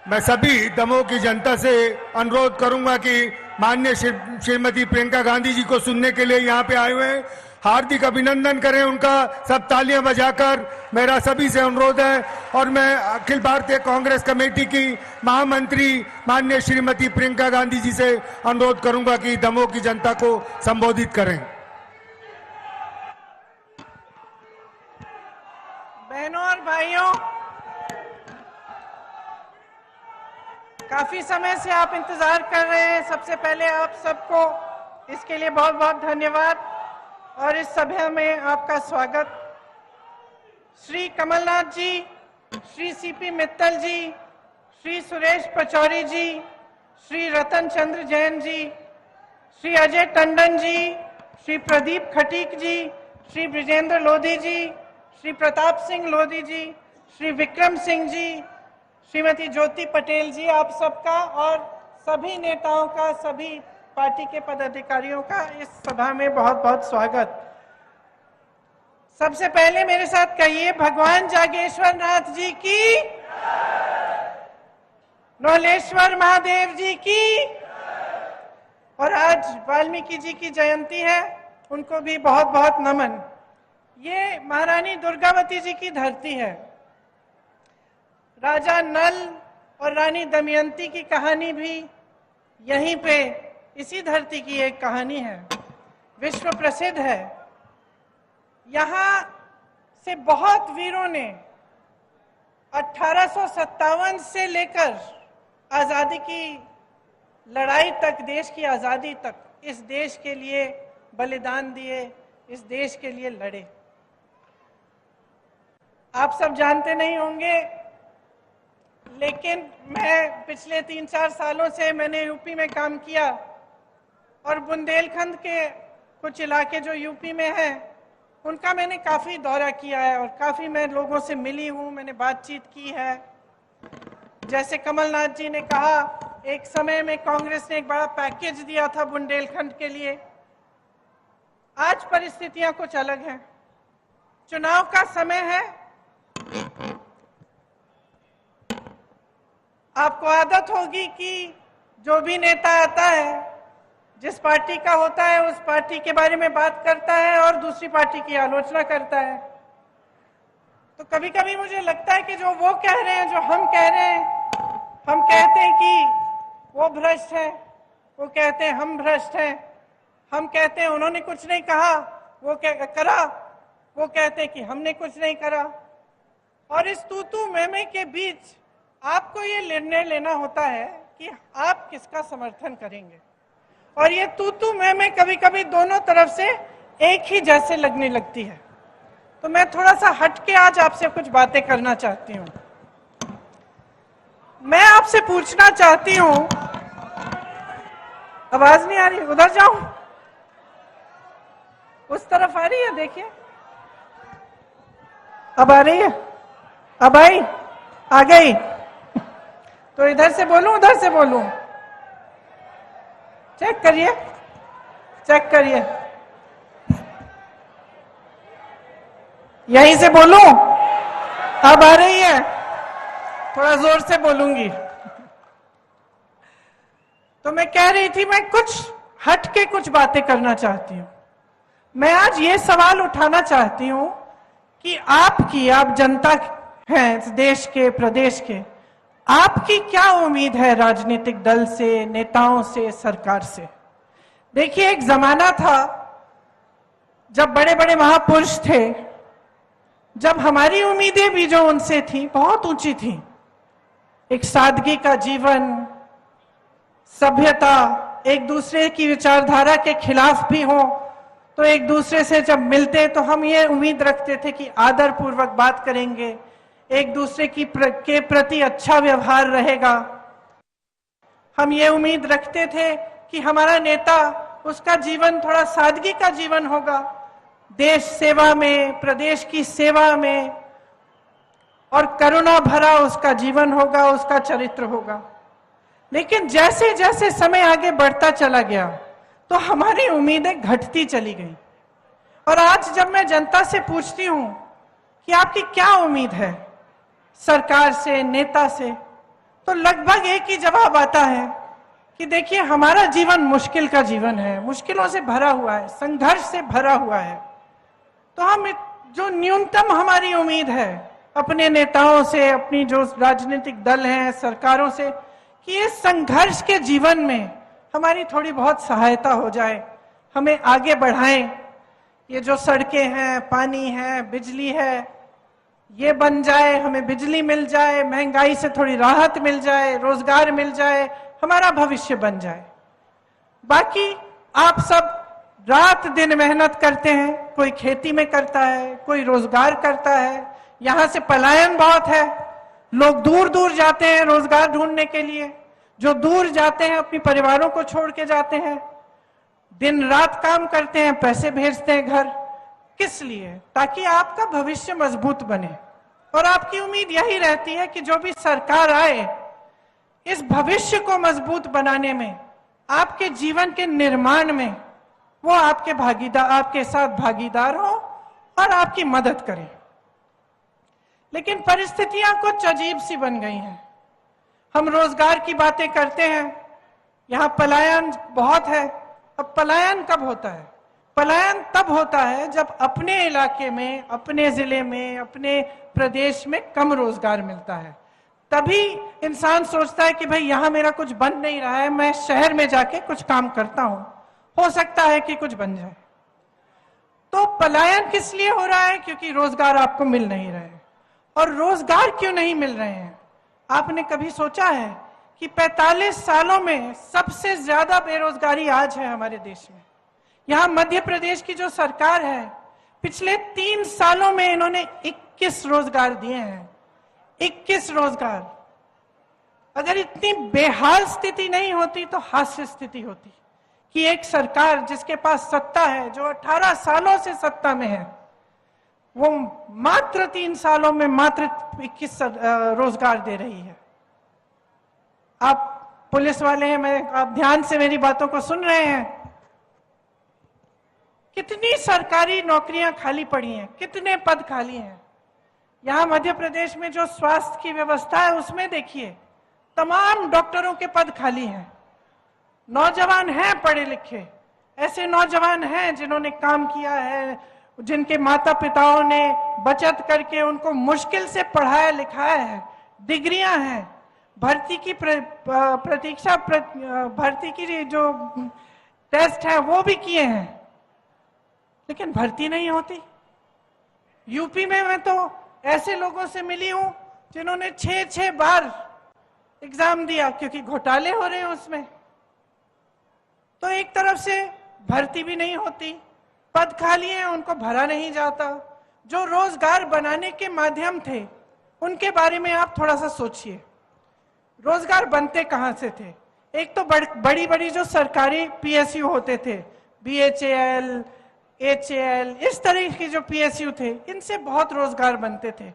मैं सभी दमोह की जनता से अनुरोध करूंगा कि माननीय श्रीमती प्रियंका गांधी जी को सुनने के लिए यहाँ पे आए हुए हैं, हार्दिक अभिनंदन करें उनका, सब तालियां बजाकर। मेरा सभी से अनुरोध है और मैं अखिल भारतीय कांग्रेस कमेटी की महामंत्री माननीय श्रीमती प्रियंका गांधी जी से अनुरोध करूंगा कि दमोह की जनता को संबोधित करें। बहनों और भाइयों, काफी समय से आप इंतजार कर रहे हैं। सबसे पहले आप सबको इसके लिए बहुत बहुत धन्यवाद और इस सभा में आपका स्वागत। श्री कमलनाथ जी, श्री सीपी मित्तल जी, श्री सुरेश पचौरी जी, श्री रतन चंद्र जैन जी, श्री अजय टंडन जी, श्री प्रदीप खटीक जी, श्री ब्रिजेंद्र लोधी जी, श्री प्रताप सिंह लोधी जी, श्री विक्रम सिंह जी, श्रीमती ज्योति पटेल जी, आप सबका और सभी नेताओं का, सभी पार्टी के पदाधिकारियों का इस सभा में बहुत बहुत स्वागत। सबसे पहले मेरे साथ कहिए, भगवान जागेश्वर नाथ जी की, नौलेश्वर महादेव जी की। और आज वाल्मीकि जी की जयंती है, उनको भी बहुत बहुत नमन। ये महारानी दुर्गावती जी की धरती है। राजा नल और रानी दमयंती की कहानी भी यहीं पे, इसी धरती की एक कहानी है, विश्व प्रसिद्ध है। यहाँ से बहुत वीरों ने 1857 से लेकर आजादी की लड़ाई तक, देश की आजादी तक, इस देश के लिए बलिदान दिए, इस देश के लिए लड़े। आप सब जानते नहीं होंगे, लेकिन मैं पिछले 3-4 सालों से मैंने यूपी में काम किया और बुंदेलखंड के कुछ इलाके जो यूपी में हैं, उनका मैंने काफ़ी दौरा किया है और काफ़ी मैं लोगों से मिली हूँ, मैंने बातचीत की है। जैसे कमलनाथ जी ने कहा, एक समय में कांग्रेस ने एक बड़ा पैकेज दिया था बुंदेलखंड के लिए। आज परिस्थितियां कुछ अलग हैं, चुनाव का समय है। आपको आदत होगी कि जो भी नेता आता है, जिस पार्टी का होता है, उस पार्टी के बारे में बात करता है और दूसरी पार्टी की आलोचना करता है। तो कभी कभी मुझे लगता है कि जो वो कह रहे हैं, जो हम कह रहे हैं, हम कहते हैं कि वो भ्रष्ट है, वो कहते हैं हम भ्रष्ट हैं, हम कहते हैं उन्होंने कुछ नहीं कहा, वो करा, वो कहते हैं कि हमने कुछ नहीं करा। और इस तू मैं के बीच आपको ये निर्णय लेना होता है कि आप किसका समर्थन करेंगे। और ये तू मैं कभी कभी दोनों तरफ से एक ही जैसे लगने लगती है। तो मैं थोड़ा सा हटके आज आपसे कुछ बातें करना चाहती हूँ। मैं आपसे पूछना चाहती हूँ, आवाज नहीं आ रही, उधर जाऊं, उस तरफ आ रही है, देखिए अब आ रही है, अब आई, आ गई। तो इधर से बोलूं, उधर से बोलूं, चेक करिए, चेक करिए, यहीं से बोलूं, अब आ रही है, थोड़ा जोर से बोलूंगी। तो मैं कह रही थी, मैं कुछ हट के कुछ बातें करना चाहती हूं। मैं आज ये सवाल उठाना चाहती हूं कि आप जनता हैं देश के, प्रदेश के, आपकी क्या उम्मीद है राजनीतिक दल से, नेताओं से, सरकार से। देखिए, एक जमाना था जब बड़े बड़े महापुरुष थे, जब हमारी उम्मीदें भी जो उनसे थी बहुत ऊंची थी। एक सादगी का जीवन, सभ्यता, एक दूसरे की विचारधारा के खिलाफ भी हो तो एक दूसरे से जब मिलते तो हम ये उम्मीद रखते थे कि आदर पूर्वक बात करेंगे, एक दूसरे के प्रति अच्छा व्यवहार रहेगा। हम ये उम्मीद रखते थे कि हमारा नेता, उसका जीवन थोड़ा सादगी का जीवन होगा, देश सेवा में, प्रदेश की सेवा में, और करुणा भरा उसका जीवन होगा, उसका चरित्र होगा। लेकिन जैसे जैसे समय आगे बढ़ता चला गया तो हमारी उम्मीदें घटती चली गई। और आज जब मैं जनता से पूछती हूं कि आपकी क्या उम्मीद है सरकार से, नेता से, तो लगभग एक ही जवाब आता है कि देखिए हमारा जीवन मुश्किल का जीवन है, मुश्किलों से भरा हुआ है, संघर्ष से भरा हुआ है। तो हम जो न्यूनतम हमारी उम्मीद है अपने नेताओं से, अपनी जो राजनीतिक दल हैं, सरकारों से, कि इस संघर्ष के जीवन में हमारी थोड़ी बहुत सहायता हो जाए, हमें आगे बढ़ाएं। ये जो सड़कें हैं, पानी है, बिजली है, ये बन जाए, हमें बिजली मिल जाए, महंगाई से थोड़ी राहत मिल जाए, रोजगार मिल जाए, हमारा भविष्य बन जाए। बाकी आप सब रात दिन मेहनत करते हैं, कोई खेती में करता है, कोई रोजगार करता है। यहां से पलायन बहुत है, लोग दूर दूर जाते हैं रोजगार ढूंढने के लिए। जो दूर जाते हैं अपने परिवारों को छोड़ के जाते हैं, दिन रात काम करते हैं, पैसे भेजते हैं घर। किस लिए? ताकि आपका भविष्य मजबूत बने। और आपकी उम्मीद यही रहती है कि जो भी सरकार आए, इस भविष्य को मजबूत बनाने में, आपके जीवन के निर्माण में वो आपके साथ भागीदार हो और आपकी मदद करे। लेकिन परिस्थितियां कुछ अजीब सी बन गई हैं। हम रोजगार की बातें करते हैं, यहां पलायन बहुत है। अब पलायन कब होता है? पलायन तब होता है जब अपने इलाके में, अपने जिले में, अपने प्रदेश में कम रोजगार मिलता है। तभी इंसान सोचता है कि भाई यहां मेरा कुछ बन नहीं रहा है, मैं शहर में जाके कुछ काम करता हूं, हो सकता है कि कुछ बन जाए। तो पलायन किस लिए हो रहा है? क्योंकि रोजगार आपको मिल नहीं रहे। और रोजगार क्यों नहीं मिल रहे हैं? आपने कभी सोचा है कि 45 सालों में सबसे ज्यादा बेरोजगारी आज है हमारे देश में। यहां मध्य प्रदेश की जो सरकार है, पिछले 3 सालों में इन्होंने 21 रोजगार दिए हैं। 21 रोजगार। अगर इतनी बेहाल स्थिति नहीं होती तो हास्य स्थिति होती कि एक सरकार जिसके पास सत्ता है, जो 18 सालों से सत्ता में है, वो मात्र 3 सालों में मात्र 21 रोजगार दे रही है। आप पुलिस वाले हैं, आप ध्यान से मेरी बातों को सुन रहे हैं। कितनी सरकारी नौकरियां खाली पड़ी हैं, कितने पद खाली हैं। यहां मध्य प्रदेश में जो स्वास्थ्य की व्यवस्था है, उसमें देखिए तमाम डॉक्टरों के पद खाली हैं। नौजवान हैं पढ़े लिखे, ऐसे नौजवान हैं जिन्होंने काम किया है, जिनके माता पिताओं ने बचत करके उनको मुश्किल से पढ़ाया लिखाया है, डिग्रियां हैं, भर्ती की प्रतीक्षा भर्ती की जो टेस्ट है वो भी किए हैं, लेकिन भर्ती नहीं होती। यूपी में मैं तो ऐसे लोगों से मिली हूं जिन्होंने 6 बार एग्जाम दिया क्योंकि घोटाले हो रहे हैं उसमें। तो एक तरफ से भर्ती भी नहीं होती, पद खाली हैं, उनको भरा नहीं जाता। जो रोजगार बनाने के माध्यम थे उनके बारे में आप थोड़ा सा सोचिए। रोजगार बनते कहां से थे? एक तो बड़ी बड़ी जो सरकारी पीएसयू होते थे, बीएचईएल, एचएएल, इस तरह के जो पीएसयू थे, इनसे बहुत रोजगार बनते थे।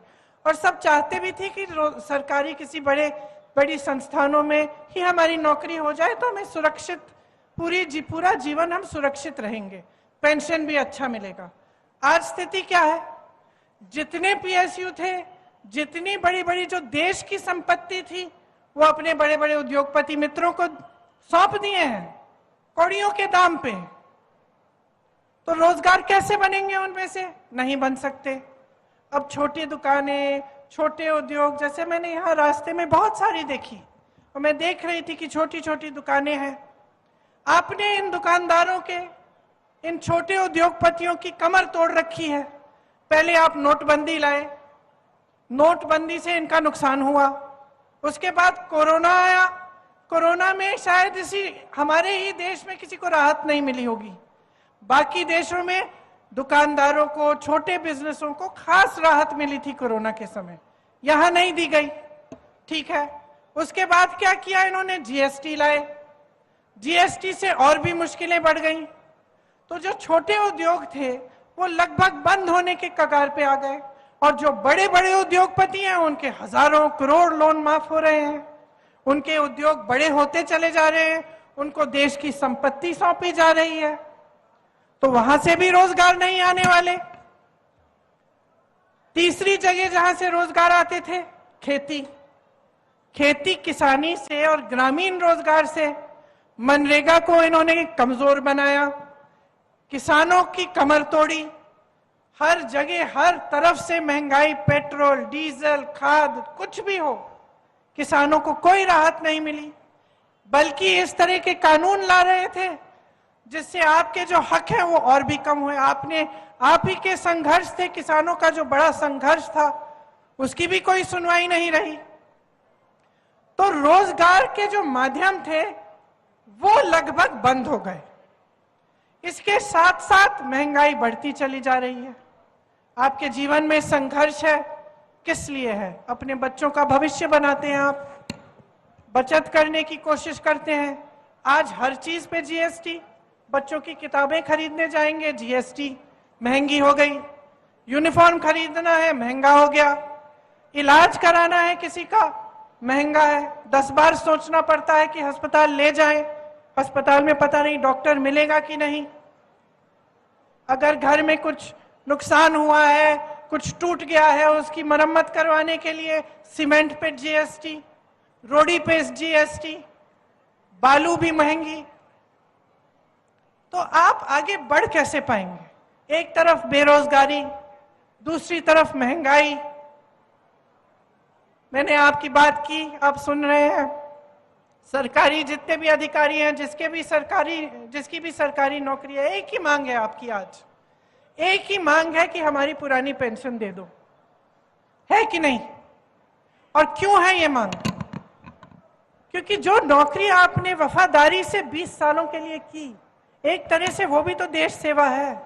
और सब चाहते भी थे कि सरकारी किसी बड़ी संस्थानों में ही हमारी नौकरी हो जाए तो हमें सुरक्षित, पूरा जीवन हम सुरक्षित रहेंगे, पेंशन भी अच्छा मिलेगा। आज स्थिति क्या है? जितने पीएसयू थे, जितनी बड़ी बड़ी जो देश की संपत्ति थी, वो अपने बड़े बड़े उद्योगपति मित्रों को सौंप दिए हैं कौड़ियों के दाम पे। तो रोजगार कैसे बनेंगे उनमें से? नहीं बन सकते। अब छोटी दुकानें, छोटे उद्योग, जैसे मैंने यहाँ रास्ते में बहुत सारी देखी और मैं देख रही थी कि छोटी छोटी दुकानें हैं। आपने इन दुकानदारों के, इन छोटे उद्योगपतियों की कमर तोड़ रखी है। पहले आप नोटबंदी लाए, नोटबंदी से इनका नुकसान हुआ। उसके बाद कोरोना आया, कोरोना में शायद हमारे ही देश में किसी को राहत नहीं मिली होगी। बाकी देशों में दुकानदारों को, छोटे बिजनेसों को खास राहत मिली थी कोरोना के समय, यहां नहीं दी गई। ठीक है, उसके बाद क्या किया इन्होंने? जीएसटी लाए। जीएसटी से और भी मुश्किलें बढ़ गई। तो जो छोटे उद्योग थे वो लगभग बंद होने के कगार पे आ गए, और जो बड़े बड़े उद्योगपति हैं उनके हजारों करोड़ लोन माफ हो रहे हैं। उनके उद्योग बड़े होते चले जा रहे हैं, उनको देश की संपत्ति सौंपी जा रही है, तो वहां से भी रोजगार नहीं आने वाले। तीसरी जगह जहां से रोजगार आते थे, खेती। खेती किसानी से और ग्रामीण रोजगार से मनरेगा को इन्होंने कमजोर बनाया, किसानों की कमर तोड़ी, हर जगह हर तरफ से महंगाई, पेट्रोल, डीजल, खाद, कुछ भी हो, किसानों को कोई राहत नहीं मिली, बल्कि इस तरह के कानून ला रहे थे जिससे आपके जो हक है वो और भी कम हुए। आप ही के संघर्ष थे, किसानों का जो बड़ा संघर्ष था उसकी भी कोई सुनवाई नहीं रही। तो रोजगार के जो माध्यम थे वो लगभग बंद हो गए। इसके साथ साथ महंगाई बढ़ती चली जा रही है। आपके जीवन में संघर्ष है, किस लिए है? अपने बच्चों का भविष्य बनाते हैं आप, बचत करने की कोशिश करते हैं। आज हर चीज पे जीएसटी, बच्चों की किताबें खरीदने जाएंगे जीएसटी, महंगी हो गई। यूनिफॉर्म खरीदना है, महंगा हो गया। इलाज कराना है किसी का, महंगा है। 10 बार सोचना पड़ता है कि अस्पताल ले जाएं, अस्पताल में पता नहीं डॉक्टर मिलेगा कि नहीं। अगर घर में कुछ नुकसान हुआ है, कुछ टूट गया है, उसकी मरम्मत करवाने के लिए सीमेंट पे जीएसटी, रोड़ी पे जीएसटी, बालू भी महंगी। तो आप आगे बढ़ कैसे पाएंगे? एक तरफ बेरोजगारी, दूसरी तरफ महंगाई। मैंने आपकी बात की, आप सुन रहे हैं। सरकारी जितने भी अधिकारी हैं, जिसकी भी सरकारी नौकरी है, एक ही मांग है आपकी आज, एक ही मांग है कि हमारी पुरानी पेंशन दे दो, है कि नहीं? और क्यों है ये मांग? क्योंकि जो नौकरी आपने वफादारी से 20 सालों के लिए की, एक तरह से वो भी तो देश सेवा है।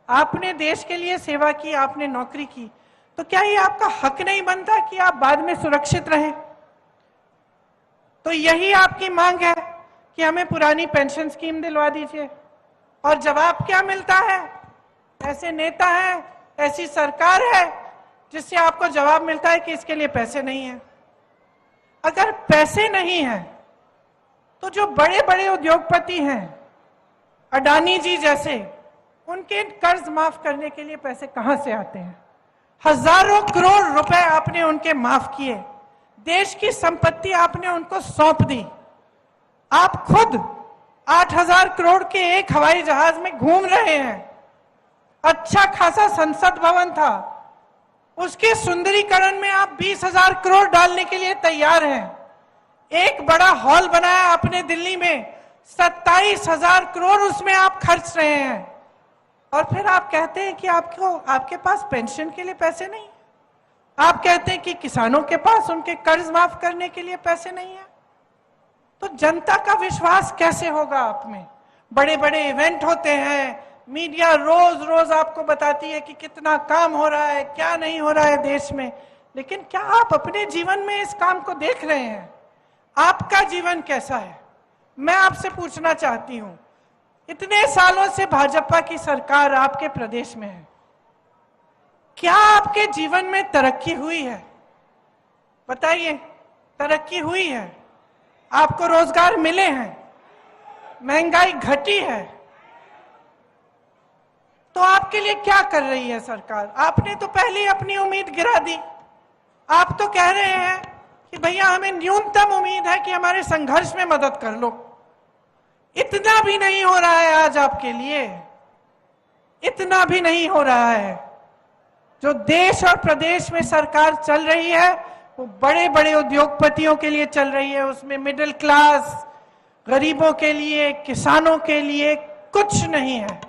आपने देश के लिए सेवा की, आपने नौकरी की, तो क्या ये आपका हक नहीं बनता कि आप बाद में सुरक्षित रहें? तो यही आपकी मांग है कि हमें पुरानी पेंशन स्कीम दिलवा दीजिए। और जवाब क्या मिलता है? ऐसे नेता हैं, ऐसी सरकार है जिससे आपको जवाब मिलता है कि इसके लिए पैसे नहीं है। अगर पैसे नहीं है तो जो बड़े बड़े उद्योगपति हैं, अडानी जी जैसे, उनके कर्ज माफ करने के लिए पैसे कहां से आते हैं? हजारों करोड़ रुपए आपने उनके माफ किए, देश की संपत्ति आपने उनको सौंप दी। आप खुद 8,000 करोड़ के एक हवाई जहाज में घूम रहे हैं। अच्छा खासा संसद भवन था, उसके सुंदरीकरण में आप 20,000 करोड़ डालने के लिए तैयार हैं। एक बड़ा हॉल बनाया आपने दिल्ली में, 27,000 करोड़ उसमें आप खर्च रहे हैं। और फिर आप कहते हैं कि आपके पास पेंशन के लिए पैसे नहीं है। आप कहते हैं कि किसानों के पास उनके कर्ज माफ करने के लिए पैसे नहीं है। तो जनता का विश्वास कैसे होगा आप में? बड़े बड़े इवेंट होते हैं, मीडिया रोज रोज आपको बताती है कि कितना काम हो रहा है, क्या नहीं हो रहा है देश में, लेकिन क्या आप अपने जीवन में इस काम को देख रहे हैं? आपका जीवन कैसा है? मैं आपसे पूछना चाहती हूं, इतने सालों से भाजपा की सरकार आपके प्रदेश में है, क्या आपके जीवन में तरक्की हुई है? बताइए, तरक्की हुई है? आपको रोजगार मिले हैं? महंगाई घटी है? तो आपके लिए क्या कर रही है सरकार? आपने तो पहले ही अपनी उम्मीद गिरा दी। आप तो कह रहे हैं कि भैया हमें न्यूनतम उम्मीद है कि हमारे संघर्ष में मदद कर लो। इतना भी नहीं हो रहा है आज आपके लिए, इतना भी नहीं हो रहा है। जो देश और प्रदेश में सरकार चल रही है वो बड़े बड़े उद्योगपतियों के लिए चल रही है, उसमें मिडिल क्लास, गरीबों के लिए, किसानों के लिए कुछ नहीं है।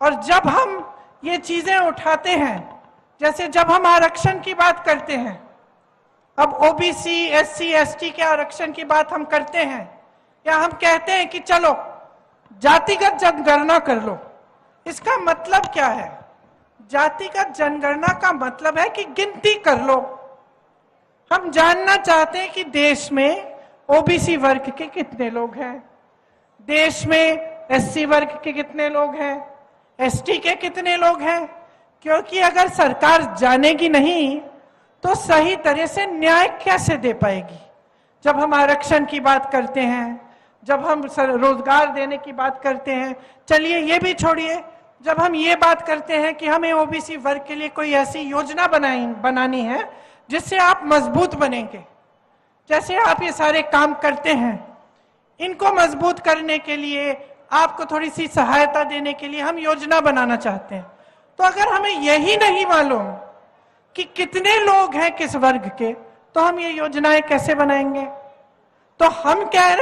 और जब हम ये चीजें उठाते हैं, जैसे जब हम आरक्षण की बात करते हैं, अब ओबीसी, एससी, एसटी के आरक्षण की बात हम करते हैं, या हम कहते हैं कि चलो जातिगत जनगणना कर लो, इसका मतलब क्या है? जातिगत जनगणना का मतलब है कि गिनती कर लो। हम जानना चाहते हैं कि देश में ओबीसी वर्ग के कितने लोग हैं, देश में एससी वर्ग के कितने लोग हैं, एसटी के कितने लोग हैं। क्योंकि अगर सरकार जानेगी नहीं तो सही तरह से न्याय कैसे दे पाएगी? जब हम आरक्षण की बात करते हैं, जब हम रोजगार देने की बात करते हैं, चलिए ये भी छोड़िए, जब हम ये बात करते हैं कि हमें ओबीसी वर्ग के लिए कोई ऐसी योजना बनानी है जिससे आप मजबूत बनेंगे, जैसे आप ये सारे काम करते हैं, इनको मजबूत करने के लिए, आपको थोड़ी सी सहायता देने के लिए हम योजना बनाना चाहते हैं। तो अगर हमें यही नहीं मालूम कि कितने लोग हैं किस वर्ग के, तो हम ये योजनाएं कैसे बनाएंगे? तो हम कह रहे